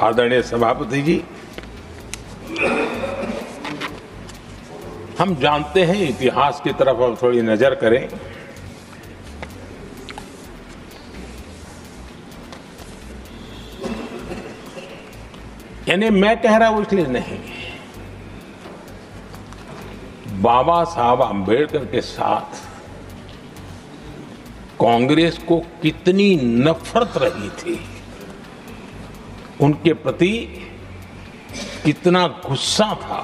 आदरणीय सभापति जी, हम जानते हैं, इतिहास की तरफ अब थोड़ी नजर करें। यानी मैं कह रहा हूं इसलिए नहीं, बाबा साहब आंबेडकर के साथ कांग्रेस को कितनी नफरत रही थी, उनके प्रति कितना गुस्सा था,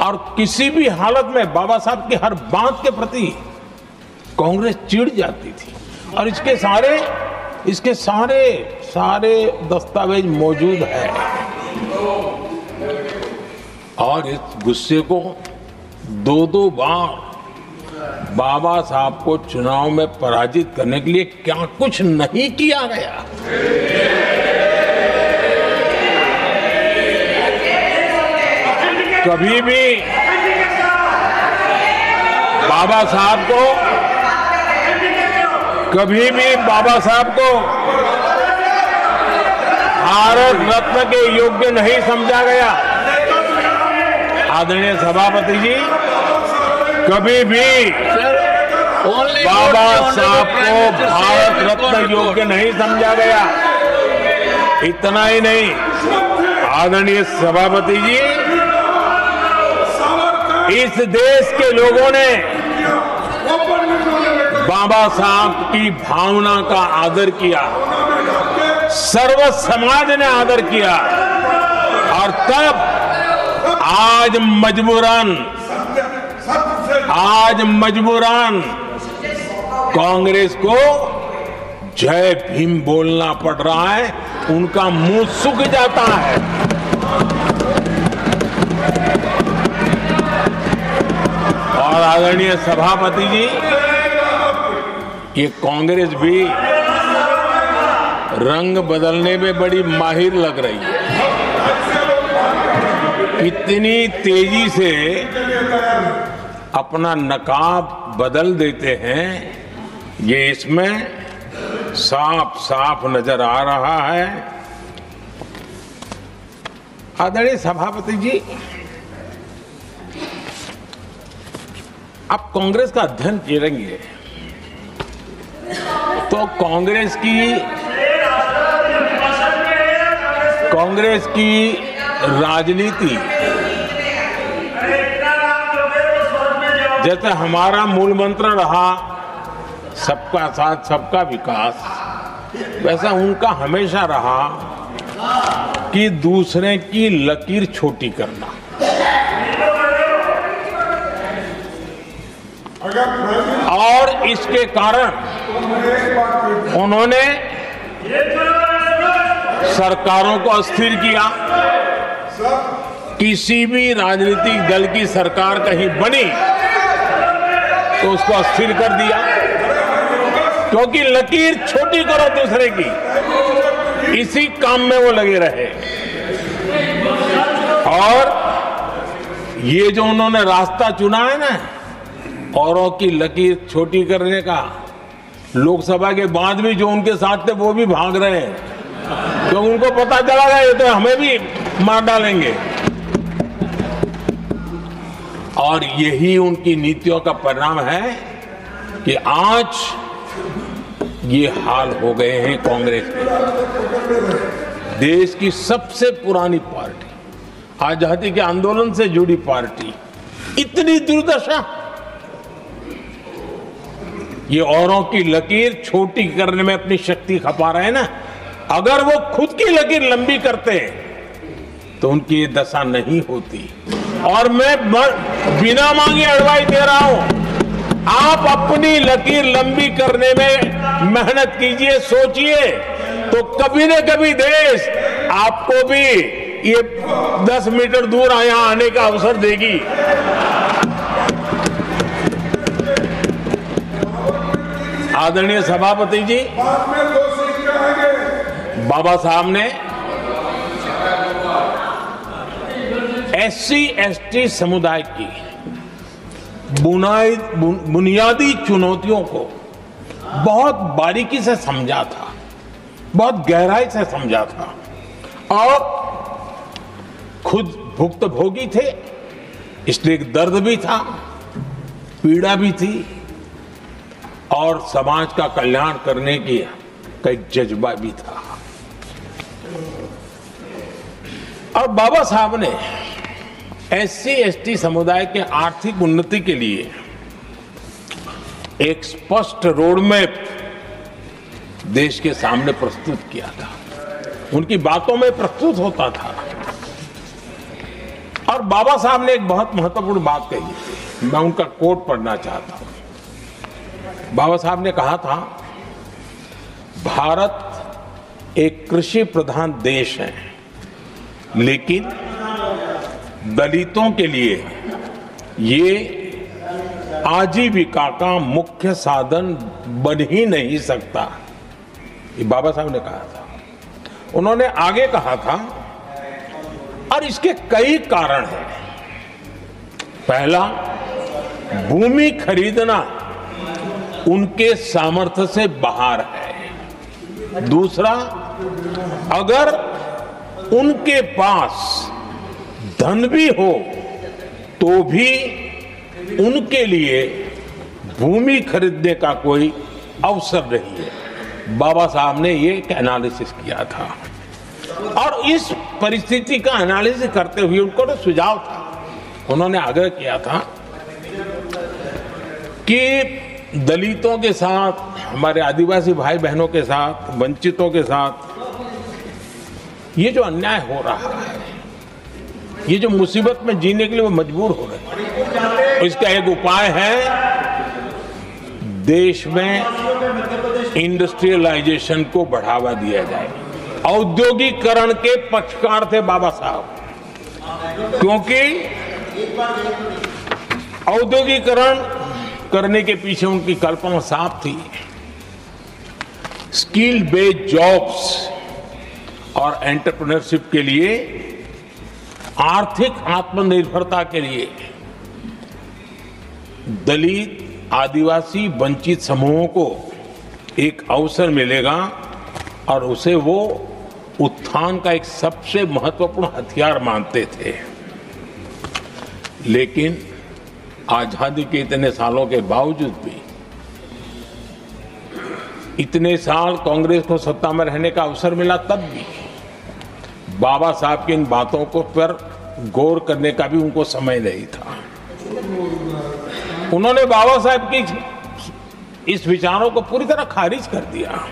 और किसी भी हालत में बाबा साहब की हर बात के प्रति कांग्रेस चिढ़ जाती थी। और इसके सारे दस्तावेज मौजूद है। और इस गुस्से को दो बार बाबा साहब को चुनाव में पराजित करने के लिए क्या कुछ नहीं किया गया। कभी भी बाबा साहब को भारत रत्न के योग्य नहीं समझा गया। आदरणीय सभापति जी, कभी भी बाबा साहब को भारत रत्न योग्य नहीं समझा गया। इतना ही नहीं, आदरणीय सभापति जी, इस देश के लोगों ने बाबा साहब की भावना का आदर किया, सर्व समाज ने आदर किया, और तब आज मजबूरन कांग्रेस को जय भीम बोलना पड़ रहा है, उनका मुंह सूख जाता है। और आदरणीय सभापति जी, ये कांग्रेस भी रंग बदलने में बड़ी माहिर लग रही है। कितनी तेजी से अपना नकाब बदल देते हैं, ये इसमें साफ साफ नजर आ रहा है। आदरणीय सभापति जी, आप कांग्रेस का अध्ययन करेंगे तो कांग्रेस की राजनीति, जैसे हमारा मूल मंत्र रहा सबका साथ सबका विकास, वैसा उनका हमेशा रहा कि दूसरे की लकीर छोटी करना। और इसके कारण उन्होंने सरकारों को अस्थिर किया। किसी भी राजनीतिक दल की सरकार कहीं बनी तो उसको अस्थिर कर दिया, क्योंकि लकीर छोटी करो दूसरे की, इसी काम में वो लगे रहे। और ये जो उन्होंने रास्ता चुना है ना, औरों की लकीर छोटी करने का, लोकसभा के बाद भी जो उनके साथ थे वो भी भाग रहे हैं, तो उनको पता चला गया ये तो हमें भी मार डालेंगे। और यही उनकी नीतियों का परिणाम है कि आज ये हाल हो गए हैं कांग्रेस के। देश की सबसे पुरानी पार्टी, आजादी के आंदोलन से जुड़ी पार्टी, इतनी दुर्दशा। ये औरों की लकीर छोटी करने में अपनी शक्ति खपा रहे हैं ना। अगर वो खुद की लकीर लंबी करते तो उनकी ये दशा नहीं होती। और मैं बिना मांगे एडवाइस दे रहा हूं, आप अपनी लकीर लंबी करने में मेहनत कीजिए, सोचिए, तो कभी न कभी देश आपको भी ये 10 मीटर दूर यहां आने का अवसर देगी। आदरणीय सभापति जी, बाबा साहब ने SC/ST समुदाय की बुनियादी चुनौतियों को बहुत बारीकी से समझा था। बहुत गहराई से समझा था और खुद भुक्तभोगी थे, इसलिए एक दर्द भी था, पीड़ा भी थी और समाज का कल्याण करने की का एक जज्बा भी था। और बाबा साहब ने एससी एसटी समुदाय के आर्थिक उन्नति के लिए एक स्पष्ट रोडमैप देश के सामने प्रस्तुत किया था। उनकी बातों में प्रस्तुत होता था। और बाबा साहब ने एक बहुत महत्वपूर्ण बात कही थी, मैं उनका कोट पढ़ना चाहता हूं। बाबा साहब ने कहा था, भारत एक कृषि प्रधान देश है, लेकिन दलितों के लिए ये आजीविका का मुख्य साधन बन ही नहीं सकता। ये बाबा साहब ने कहा था। उन्होंने आगे कहा था, और इसके कई कारण हैं। पहला, भूमि खरीदना उनके सामर्थ्य से बाहर है। दूसरा, अगर उनके पास धन भी हो तो भी उनके लिए भूमि खरीदने का कोई अवसर नहीं है। बाबा साहब ने ये एक एनालिसिस किया था और इस परिस्थिति का एनालिसिस करते हुए उनको तो सुझाव था, उन्होंने आग्रह किया था कि दलितों के साथ, हमारे आदिवासी भाई बहनों के साथ, वंचितों के साथ ये जो अन्याय हो रहा है, ये जो मुसीबत में जीने के लिए वो मजबूर हो रहे हैं, इसका एक उपाय है देश में इंडस्ट्रियलाइजेशन को बढ़ावा दिया जाए। औद्योगिकरण के पक्षकार थे बाबा साहब, क्योंकि औद्योगिकरण करने के पीछे उनकी कल्पना साफ थी। स्किल बेस्ड जॉब्स और एंटरप्रेन्योरशिप के लिए, आर्थिक आत्मनिर्भरता के लिए दलित, आदिवासी, वंचित समूहों को एक अवसर मिलेगा और उसे वो उत्थान का एक सबसे महत्वपूर्ण हथियार मानते थे। लेकिन आजादी के इतने सालों के बावजूद भी, इतने साल कांग्रेस को सत्ता में रहने का अवसर मिला, तब भी बाबा साहब की इन बातों को पर गौर करने का भी उनको समय नहीं था। उन्होंने बाबा साहब की इस विचारों को पूरी तरह खारिज कर दिया।